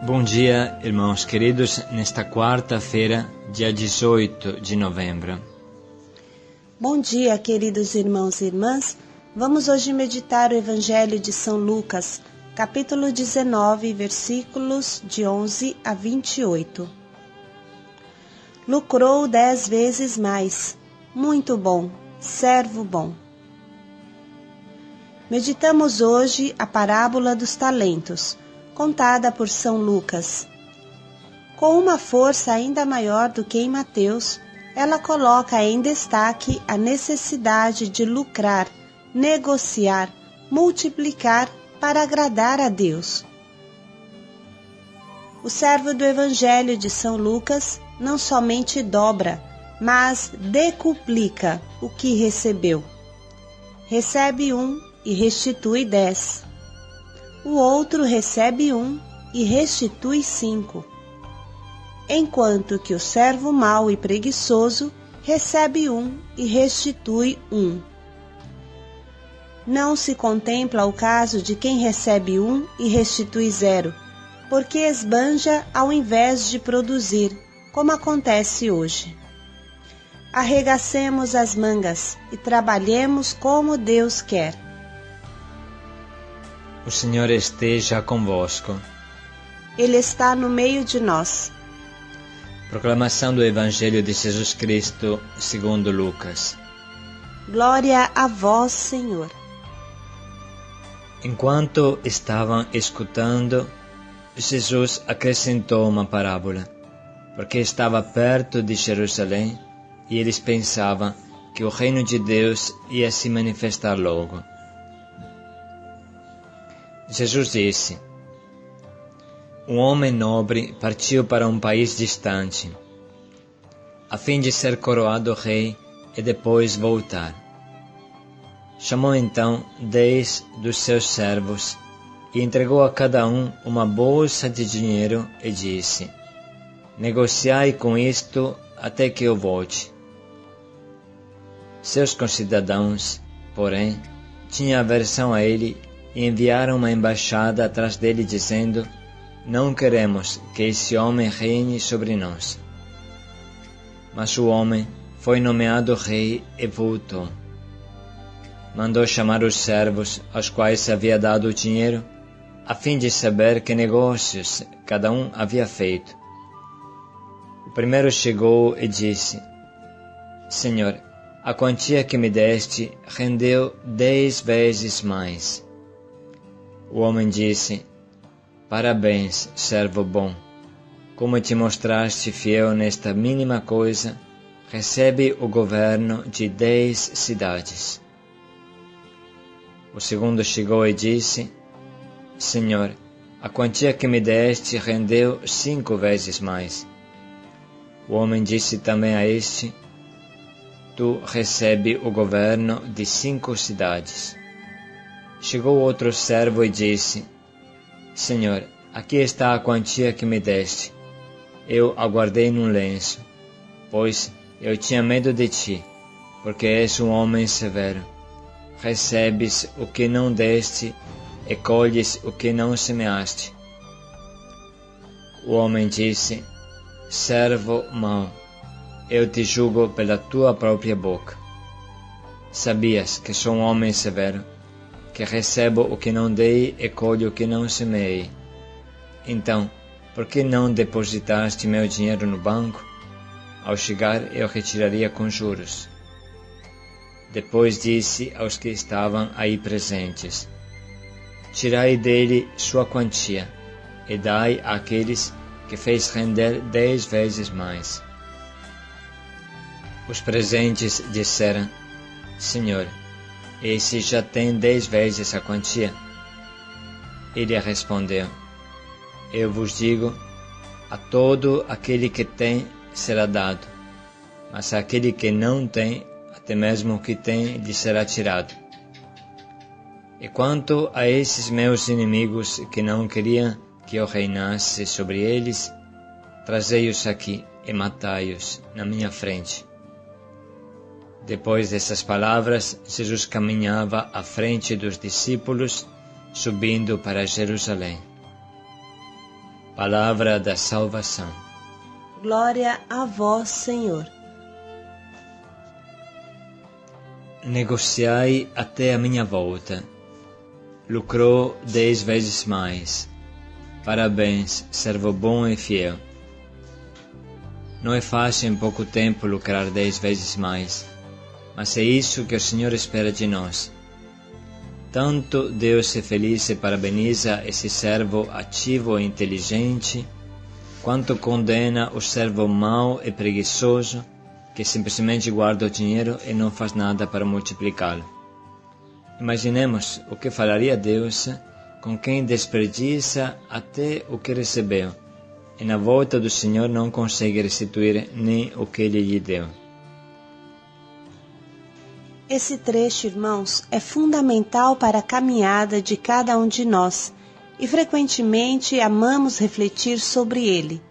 Bom dia, irmãos queridos, nesta quarta-feira, dia 18 de novembro. Bom dia, queridos irmãos e irmãs. Vamos hoje meditar o Evangelho de São Lucas, capítulo 19, versículos de 11 a 28. Lucrou 10 vezes mais. Muito bom, servo bom. Meditamos hoje a parábola dos talentos, contada por São Lucas. Com uma força ainda maior do que em Mateus, ela coloca em destaque a necessidade de lucrar, negociar, multiplicar para agradar a Deus. O servo do Evangelho de São Lucas não somente dobra, mas decuplica o que recebeu. Recebe 1 e restitui 10. O outro recebe 1 e restitui 5. Enquanto que o servo mau e preguiçoso recebe 1 e restitui 1. Não se contempla o caso de quem recebe 1 e restitui 0, porque esbanja ao invés de produzir, como acontece hoje. Arregacemos as mangas e trabalhemos como Deus quer. O Senhor esteja convosco. Ele está no meio de nós. Proclamação do Evangelho de Jesus Cristo segundo Lucas. Glória a vós, Senhor. Enquanto estavam escutando, Jesus acrescentou uma parábola, porque estava perto de Jerusalém e eles pensavam que o reino de Deus ia se manifestar logo. Jesus disse: um homem nobre partiu para um país distante, a fim de ser coroado rei e depois voltar. Chamou então 10 dos seus servos e entregou a cada um uma bolsa de dinheiro e disse: negociai com isto até que eu volte. Seus concidadãos, porém, tinham aversão a ele e enviaram uma embaixada atrás dele dizendo: não queremos que esse homem reine sobre nós. Mas o homem foi nomeado rei e voltou. Mandou chamar os servos aos quais havia dado o dinheiro, a fim de saber que negócios cada um havia feito. O primeiro chegou e disse: Senhor, a quantia que me deste rendeu 10 vezes mais. O homem disse: parabéns, servo bom. Como te mostraste fiel nesta mínima coisa, recebe o governo de 10 cidades. O segundo chegou e disse: Senhor, a quantia que me deste rendeu 5 vezes mais. O homem disse também a este: tu recebe o governo de 5 cidades. Chegou outro servo e disse: Senhor, aqui está a quantia que me deste. Eu a guardei num lenço, pois eu tinha medo de ti, porque és um homem severo. Recebes o que não deste e colhes o que não semeaste. O homem disse: servo mau, eu te julgo pela tua própria boca. Sabias que sou um homem severo, que recebo o que não dei e colho o que não semeei. Então, por que não depositaste meu dinheiro no banco? Ao chegar, eu retiraria com juros. Depois disse aos que estavam aí presentes: tirai dele sua quantia e dai àqueles que fez render 10 vezes mais. Os presentes disseram: Senhor, esse já tem 10 vezes a quantia. Ele respondeu: eu vos digo, a todo aquele que tem será dado, mas àquele que não tem, até mesmo o que tem lhe será tirado. E quanto a esses meus inimigos que não queriam que eu reinasse sobre eles, trazei-os aqui e matai-os na minha frente. Depois dessas palavras, Jesus caminhava à frente dos discípulos, subindo para Jerusalém. Palavra da salvação. Glória a vós, Senhor. Negociai até a minha volta. Lucrou 10 vezes mais. Parabéns, servo bom e fiel. Não é fácil em pouco tempo lucrar 10 vezes mais, mas é isso que o Senhor espera de nós. Tanto Deus se feliz e parabeniza esse servo ativo e inteligente, quanto condena o servo mau e preguiçoso, que simplesmente guarda o dinheiro e não faz nada para multiplicá-lo. Imaginemos o que falaria Deus com quem desperdiça até o que recebeu, e na volta do Senhor não consegue restituir nem o que Ele lhe deu. Esse trecho, irmãos, é fundamental para a caminhada de cada um de nós e frequentemente amamos refletir sobre ele.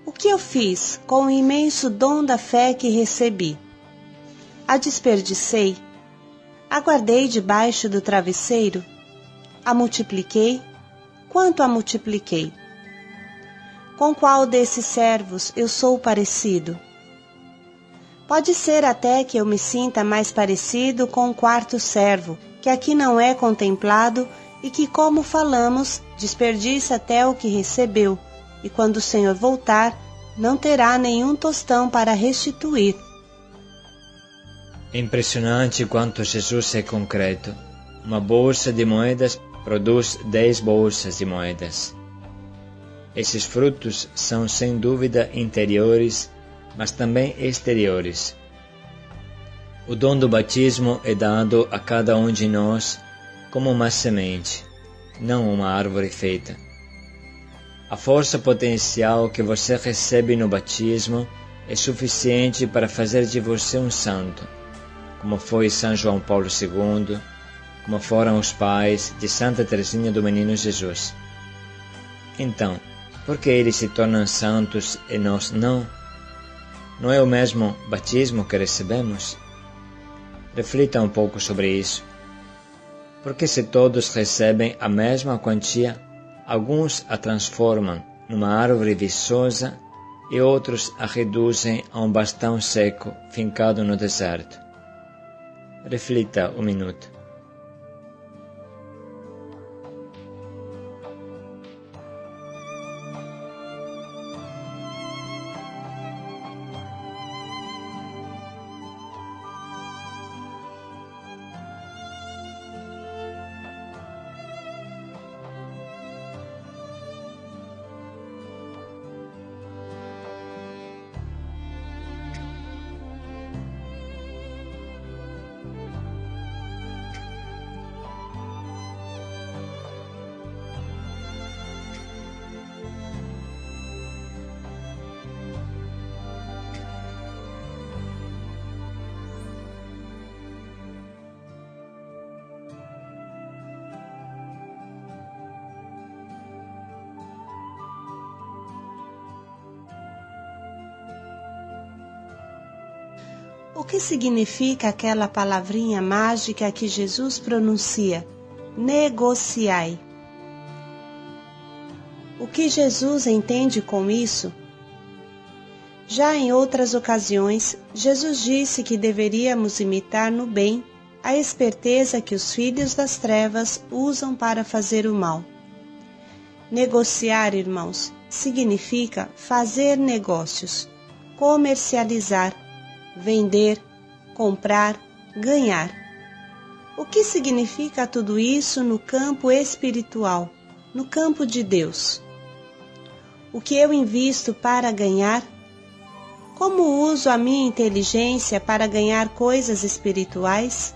O que eu fiz com o imenso dom da fé que recebi? A desperdicei? A guardei debaixo do travesseiro? A multipliquei? Quanto a multipliquei? Com qual desses servos eu sou parecido? Pode ser até que eu me sinta mais parecido com o quarto servo, que aqui não é contemplado e que, como falamos, desperdiça até o que recebeu, e quando o Senhor voltar, não terá nenhum tostão para restituir. É impressionante quanto Jesus é concreto. Uma bolsa de moedas produz 10 bolsas de moedas. Esses frutos são sem dúvida interiores, mas também exteriores. O dom do batismo é dado a cada um de nós como uma semente, não uma árvore feita. A força potencial que você recebe no batismo é suficiente para fazer de você um santo, como foi São João Paulo II, como foram os pais de Santa Teresinha do Menino Jesus. Então, por que eles se tornam santos e nós não? Não é o mesmo batismo que recebemos? Reflita um pouco sobre isso. Porque se todos recebem a mesma quantia, alguns a transformam numa árvore viçosa e outros a reduzem a um bastão seco fincado no deserto. Reflita um minuto. O que significa aquela palavrinha mágica que Jesus pronuncia? Negociai. O que Jesus entende com isso? Já em outras ocasiões, Jesus disse que deveríamos imitar no bem a esperteza que os filhos das trevas usam para fazer o mal. Negociar, irmãos, significa fazer negócios, comercializar, vender, comprar, ganhar. O que significa tudo isso no campo espiritual, no campo de Deus? O que eu invisto para ganhar? Como uso a minha inteligência para ganhar coisas espirituais?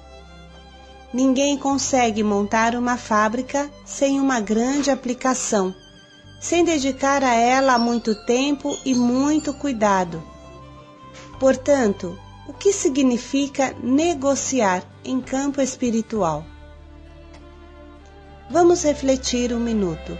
Ninguém consegue montar uma fábrica sem uma grande aplicação, sem dedicar a ela muito tempo e muito cuidado. Portanto, o que significa negociar em campo espiritual? Vamos refletir um minuto.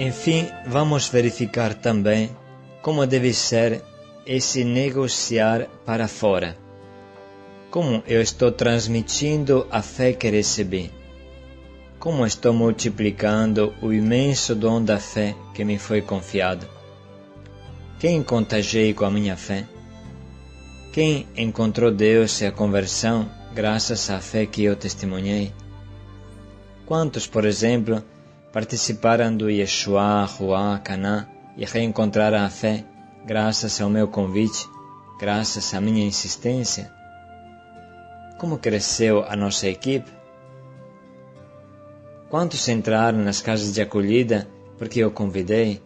Enfim, vamos verificar também como deve ser esse negociar para fora. Como eu estou transmitindo a fé que recebi? Como estou multiplicando o imenso dom da fé que me foi confiado? Quem contagiei com a minha fé? Quem encontrou Deus e a conversão graças à fé que eu testemunhei? Quantos, por exemplo, participaram do Yeshua, Ruá, Caná e reencontraram a fé graças ao meu convite, graças à minha insistência? Como cresceu a nossa equipe? Quantos entraram nas casas de acolhida porque eu convidei?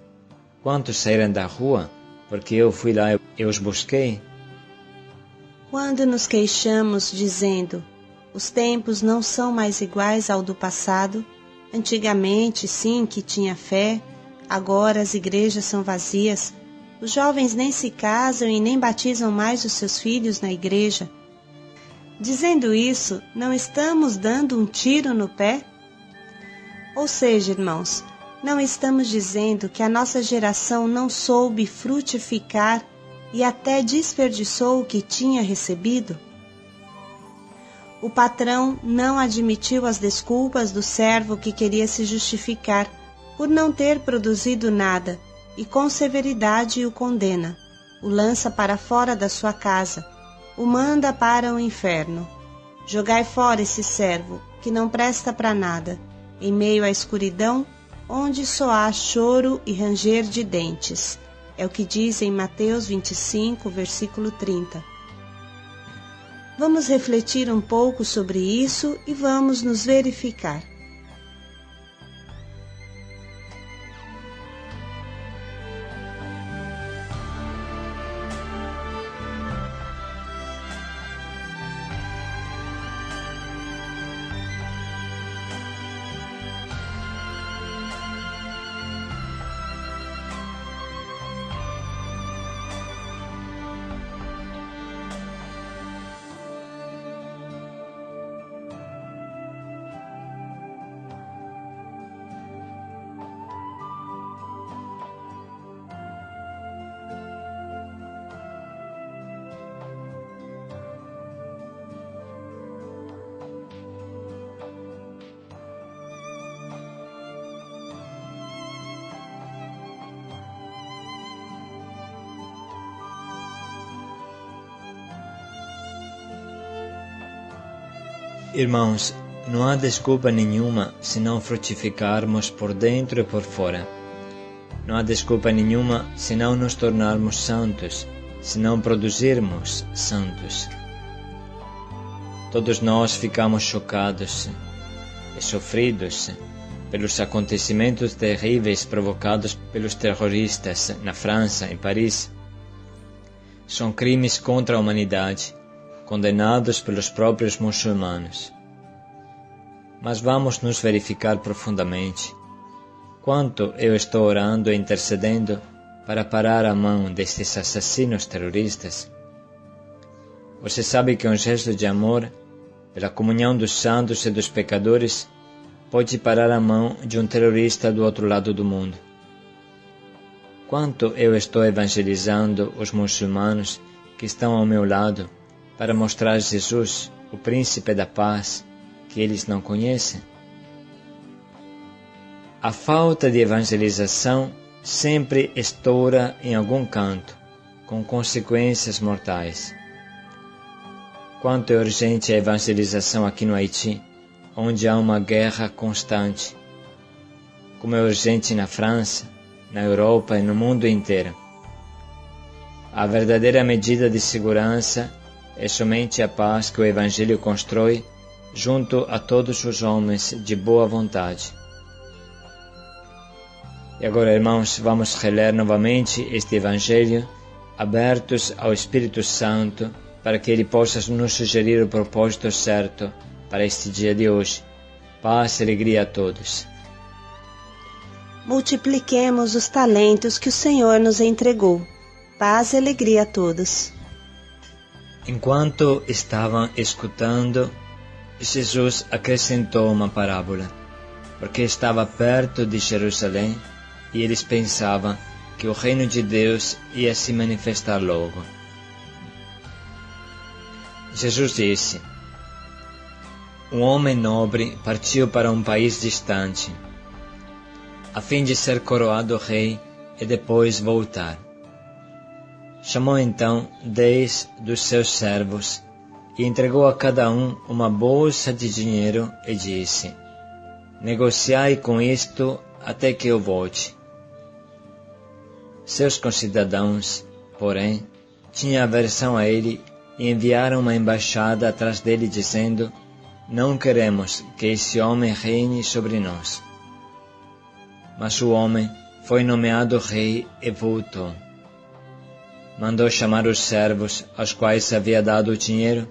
Quantos saíram da rua porque eu fui lá e os busquei? Quando nos queixamos dizendo, os tempos não são mais iguais ao do passado, antigamente sim que tinha fé, agora as igrejas são vazias, os jovens nem se casam e nem batizam mais os seus filhos na igreja. Dizendo isso, não estamos dando um tiro no pé? Ou seja, irmãos, não estamos dizendo que a nossa geração não soube frutificar e até desperdiçou o que tinha recebido? O patrão não admitiu as desculpas do servo que queria se justificar por não ter produzido nada e com severidade o condena, o lança para fora da sua casa, o manda para o inferno. Jogai fora esse servo, que não presta para nada, em meio à escuridão, onde só há choro e ranger de dentes. É o que diz em Mateus 25, versículo 30. Vamos refletir um pouco sobre isso e vamos nos verificar. Irmãos, não há desculpa nenhuma se não frutificarmos por dentro e por fora. Não há desculpa nenhuma se não nos tornarmos santos, se não produzirmos santos. Todos nós ficamos chocados e sofridos pelos acontecimentos terríveis provocados pelos terroristas na França, em Paris. São crimes contra a humanidade, condenados pelos próprios muçulmanos. Mas vamos nos verificar profundamente quanto eu estou orando e intercedendo para parar a mão destes assassinos terroristas. Você sabe que um gesto de amor, pela comunhão dos santos e dos pecadores, pode parar a mão de um terrorista do outro lado do mundo. Quanto eu estou evangelizando os muçulmanos que estão ao meu lado para mostrar Jesus, o príncipe da paz, que eles não conhecem? A falta de evangelização sempre estoura em algum canto, com consequências mortais. Quanto é urgente a evangelização aqui no Haiti, onde há uma guerra constante. Como é urgente na França, na Europa e no mundo inteiro. A verdadeira medida de segurança é somente a paz que o Evangelho constrói junto a todos os homens de boa vontade. E agora, irmãos, vamos reler novamente este Evangelho, abertos ao Espírito Santo, para que ele possa nos sugerir o propósito certo para este dia de hoje. Paz e alegria a todos. Multipliquemos os talentos que o Senhor nos entregou. Paz e alegria a todos. Enquanto estavam escutando, Jesus acrescentou uma parábola, porque estava perto de Jerusalém e eles pensavam que o reino de Deus ia se manifestar logo. Jesus disse: um homem nobre partiu para um país distante, a fim de ser coroado rei e depois voltar. Chamou então 10 dos seus servos e entregou a cada um uma bolsa de dinheiro e disse: negociai com isto até que eu volte. Seus concidadãos, porém, tinham aversão a ele e enviaram uma embaixada atrás dele dizendo: não queremos que esse homem reine sobre nós. Mas o homem foi nomeado rei e voltou. Mandou chamar os servos aos quais havia dado o dinheiro,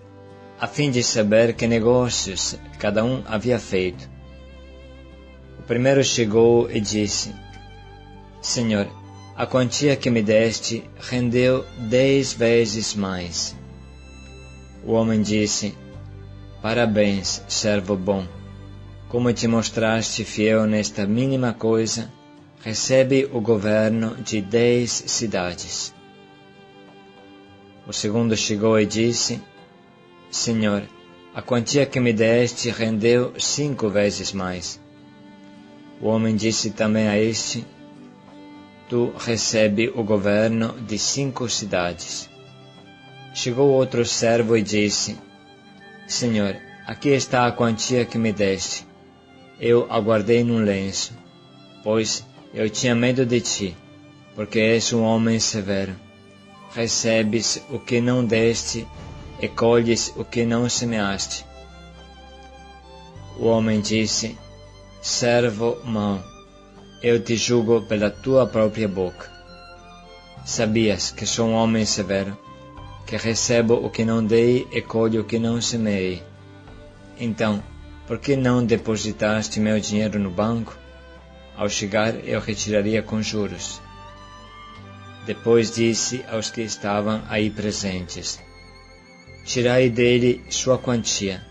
a fim de saber que negócios cada um havia feito. O primeiro chegou e disse: Senhor, a quantia que me deste rendeu 10 vezes mais. O homem disse: parabéns, servo bom. Como te mostraste fiel nesta mínima coisa, recebe o governo de 10 cidades. O segundo chegou e disse: Senhor, a quantia que me deste rendeu 5 vezes mais. O homem disse também a este: tu recebe o governo de 5 cidades. Chegou outro servo e disse: Senhor, aqui está a quantia que me deste. Eu a guardei num lenço, pois eu tinha medo de ti, porque és um homem severo. Recebes o que não deste e colhes o que não semeaste. O homem disse: servo mau, eu te julgo pela tua própria boca. Sabias que sou um homem severo, que recebo o que não dei e colho o que não semeei. Então, por que não depositaste meu dinheiro no banco? Ao chegar, eu retiraria com juros. Depois disse aos que estavam aí presentes: tirai dele sua quantia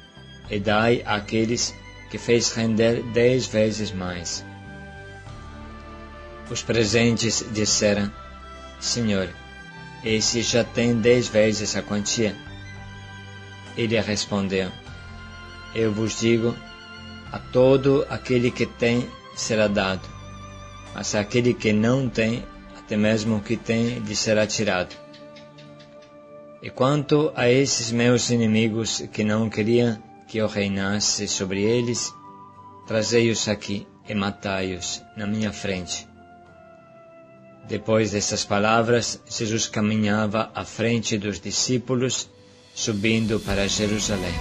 e dai àqueles que fez render 10 vezes mais. Os presentes disseram: Senhor, esse já tem 10 vezes a quantia. Ele respondeu: eu vos digo, a todo aquele que tem será dado, mas àquele que não tem, até mesmo o que tem lhe será tirado. E quanto a esses meus inimigos que não queriam que eu reinasse sobre eles, trazei-os aqui e matai-os na minha frente. Depois dessas palavras, Jesus caminhava à frente dos discípulos, subindo para Jerusalém.